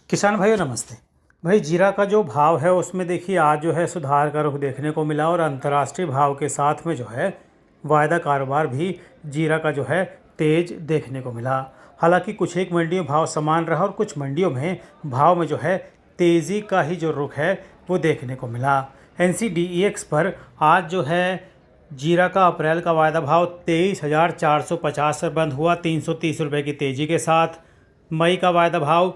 किसान भाइयों नमस्ते। भाई जीरा का जो भाव है उसमें देखिए आज जो है सुधार का रुख देखने को मिला और अंतर्राष्ट्रीय भाव के साथ में जो है वायदा कारोबार भी जीरा का जो है तेज देखने को मिला। हालांकि कुछ एक मंडियों में भाव समान रहा और कुछ मंडियों में भाव में जो है तेज़ी का ही जो रुख है वो देखने को मिला। NCDEX पर आज जो है जीरा का अप्रैल का वायदा भाव 23,450 से बंद हुआ 330 रुपये की तेज़ी के साथ। मई का वायदा भाव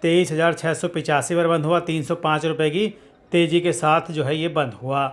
23,685 पर बंद हुआ 305 रुपये की तेज़ी के साथ जो है ये बंद हुआ।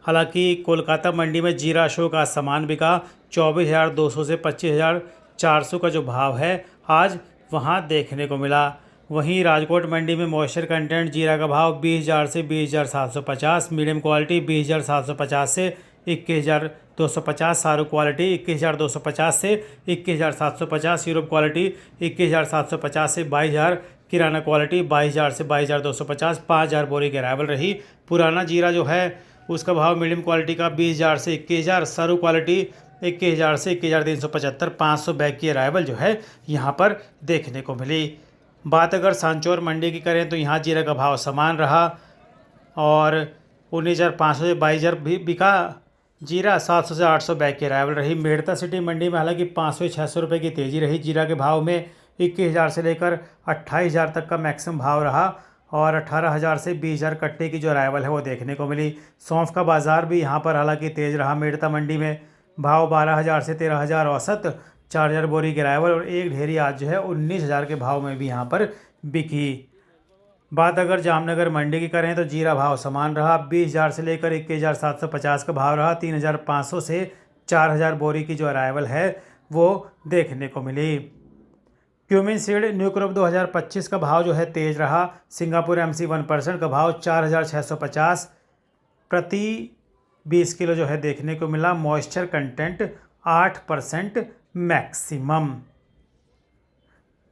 हालांकि कोलकाता मंडी में जीरा अशोक आज समान बिका 24,200 से 25,400 का जो भाव है आज वहां देखने को मिला। वहीं राजकोट मंडी में मॉइस्चर कंटेंट जीरा का भाव 20,000 से 20,750, मीडियम क्वालिटी 20,750 से 21,250, सारू क्वालिटी 21,250 से 21,750, यूरोप क्वालिटी 21,750 से 22,000, किराना क्वालिटी 22,000 से 22,250, 5,000 बोरी की अराइवल रही। पुराना जीरा जो है उसका भाव मीडियम क्वालिटी का 20,000 से 21,000, सारू क्वालिटी 21,000 से 21,375, 500 बैग की अराइवल जो है यहाँ पर देखने को मिली। बात अगर सांचौर मंडी की करें तो यहाँ जीरा का भाव समान रहा और 19,500 से 22,000 भी बिका जीरा। 700 से 800 बैग की अराइवल रही। मेड़ता सिटी मंडी में हालांकि 500 से 600 रुपये की तेज़ी रही। जीरा के भाव में 21,000 से लेकर 28,000 तक का मैक्सिमम भाव रहा और 18,000 से 20,000 कट्टे की जो अराइवल है वो देखने को मिली। सौंफ का बाज़ार भी यहाँ पर हालांकि तेज़ रहा। मेड़ता मंडी में भाव 12,000 से 13,000 औसत, 4,000 बोरी की अराइवल और एक ढेरी आज जो है 19,000 के भाव में भी यहाँ पर बिकी। बात अगर जामनगर मंडी की करें तो जीरा भाव समान रहा। 20,000 से लेकर 21,750 का भाव रहा। 3,500 से 4,000 बोरी की जो अराइवल है वो देखने को मिली। क्यूमिन सीड न्यू क्रॉप 2025 का भाव जो है तेज रहा। सिंगापुर MC 1% का भाव 4,650 प्रति 20 किलो जो है देखने को मिला। Moisture content 8% maximum.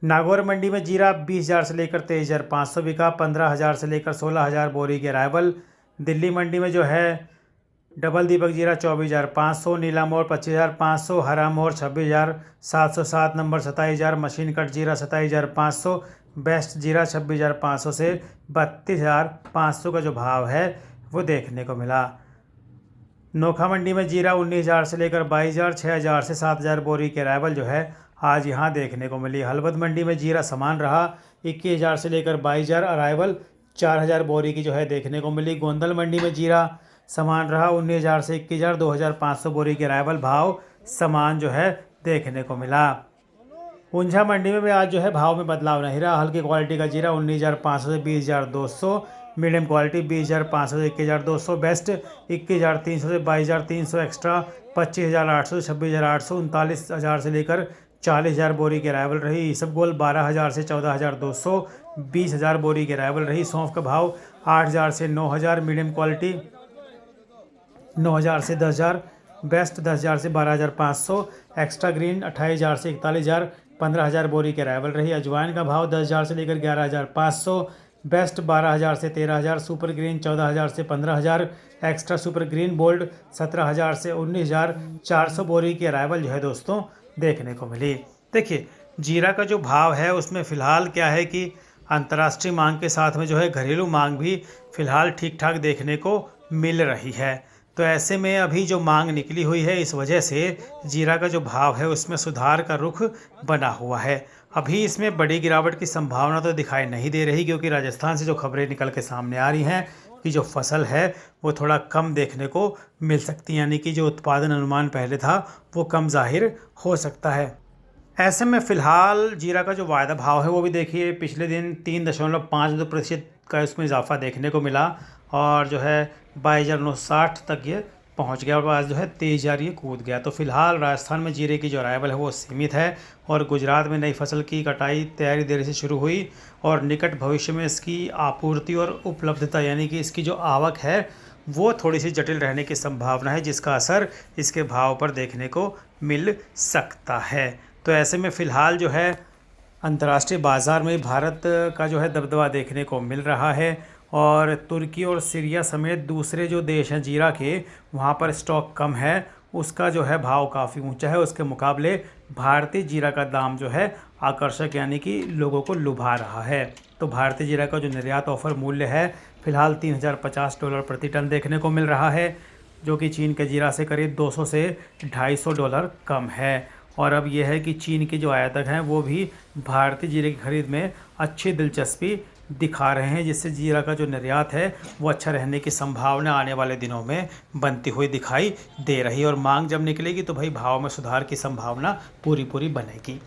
Nagaur mandi में जीरा 20,000 से लेकर 23,500 बिका। 15,000 से लेकर 16,000 बोरी की अराइवल। दिल्ली मंडी में जो है डबल दीपक जीरा 24,500, नीला मोड़ 25,500, हरा मोड़ 26,707, नंबर 27,000, मशीन कट जीरा 27,500, बेस्ट जीरा 26,500 से 32,500 का जो भाव है वो देखने को मिला। नोखा मंडी में जीरा 19,000 से लेकर 22,000, 6,000 से 7,000 बोरी की अराइवल जो है आज यहाँ देखने को मिली। हलवद मंडी में जीरा समान रहा। 21,000 से लेकर 22,000 अराइवल, 4,000 बोरी की जो है देखने को मिली। गोंदल मंडी में जीरा समान रहा। 19,000 से 21,000, 2,500 बोरी की अराइवल, भाव समान जो है देखने को मिला। ऊंझा मंडी में भी आज जो है भाव में बदलाव नहीं रहा। हल्की क्वालिटी का जीरा 19,500 से 20,200, मीडियम क्वालिटी 20,500 से 21,200, बेस्ट 21,300 से 22,300, एक्स्ट्रा 25,800 से 26,800, 39,000 से लेकर 40,000 बोरी की अराइवल रही। इसबगोल 12,000 से 14,200, 20,000 बोरी की अराइवल रही। सौंफ का भाव 8,000 से 9,000, मीडियम क्वालिटी 9,000 से 10,000, बेस्ट 10,000 से 12,500, एक्स्ट्रा ग्रीन 28,000 से 41,000, 15,000 बोरी की अराइवल रही। अजवाइन का भाव 10,000 से लेकर 11,500, बेस्ट 12,000 से 13,000, सुपर ग्रीन 14,000 से 15,000, एक्स्ट्रा सुपर ग्रीन बोल्ड 17,000 से 19,000, 400 बोरी की अराइवल जो है दोस्तों देखने को मिली। देखिए जीरा का जो भाव है उसमें फ़िलहाल क्या है कि अंतर्राष्ट्रीय मांग के साथ में जो है घरेलू मांग भी फ़िलहाल ठीक ठाक देखने को मिल रही है। तो ऐसे में अभी जो मांग निकली हुई है इस वजह से जीरा का जो भाव है उसमें सुधार का रुख बना हुआ है। अभी इसमें बड़ी गिरावट की संभावना तो दिखाई नहीं दे रही, क्योंकि राजस्थान से जो खबरें निकल के सामने आ रही हैं कि जो फसल है वो थोड़ा कम देखने को मिल सकती है, यानी कि जो उत्पादन अनुमान पहले था वो कम जाहिर हो सकता है। ऐसे में फ़िलहाल जीरा का जो वायदा भाव है वो भी देखिए पिछले दिन 3.52% का इसमें इजाफा देखने को मिला और जो है 22,960 तक ये पहुंच गया और आज जो है 23,000 ये कूद गया। तो फिलहाल राजस्थान में जीरे की जो अराइवल है वो सीमित है और गुजरात में नई फसल की कटाई तैयारी देरी से शुरू हुई और निकट भविष्य में इसकी आपूर्ति और उपलब्धता यानी कि इसकी जो आवक है वो थोड़ी सी जटिल रहने की संभावना है, जिसका असर इसके भाव पर देखने को मिल सकता है। तो ऐसे में फ़िलहाल जो है अंतर्राष्ट्रीय बाज़ार में भारत का जो है दबदबा देखने को मिल रहा है और तुर्की और सीरिया समेत दूसरे जो देश हैं जीरा के, वहाँ पर स्टॉक कम है, उसका जो है भाव काफ़ी ऊंचा है। उसके मुकाबले भारतीय जीरा का दाम जो है आकर्षक यानी कि लोगों को लुभा रहा है। तो भारतीय जीरा का जो निर्यात ऑफर मूल्य है फिलहाल $3050 प्रति टन देखने को मिल रहा है, जो कि चीन के जीरा से करीब 200 से $250 कम है। और अब यह है कि चीन के जो आयातक हैं वो भी भारतीय जीरे की खरीद में अच्छी दिलचस्पी दिखा रहे हैं, जिससे जीरा का जो निर्यात है वो अच्छा रहने की संभावना आने वाले दिनों में बनती हुई दिखाई दे रही है। और मांग जब निकलेगी तो भाई भाव में सुधार की संभावना पूरी बनेगी।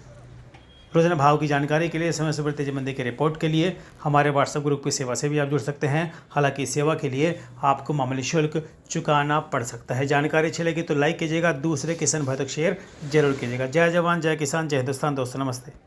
रोजाना भाव की जानकारी के लिए, समय से बढ़ती तेजी मंदी की रिपोर्ट के लिए हमारे व्हाट्सएप ग्रुप की सेवा से भी आप जुड़ सकते हैं। हालांकि इस सेवा के लिए आपको मामूली शुल्क चुकाना पड़ सकता है। जानकारी अच्छी लगी तो लाइक कीजिएगा, दूसरे किसान भाई तक शेयर जरूर कीजिएगा। जय जवान जय किसान जय हिंदुस्तान। दोस्तों नमस्ते।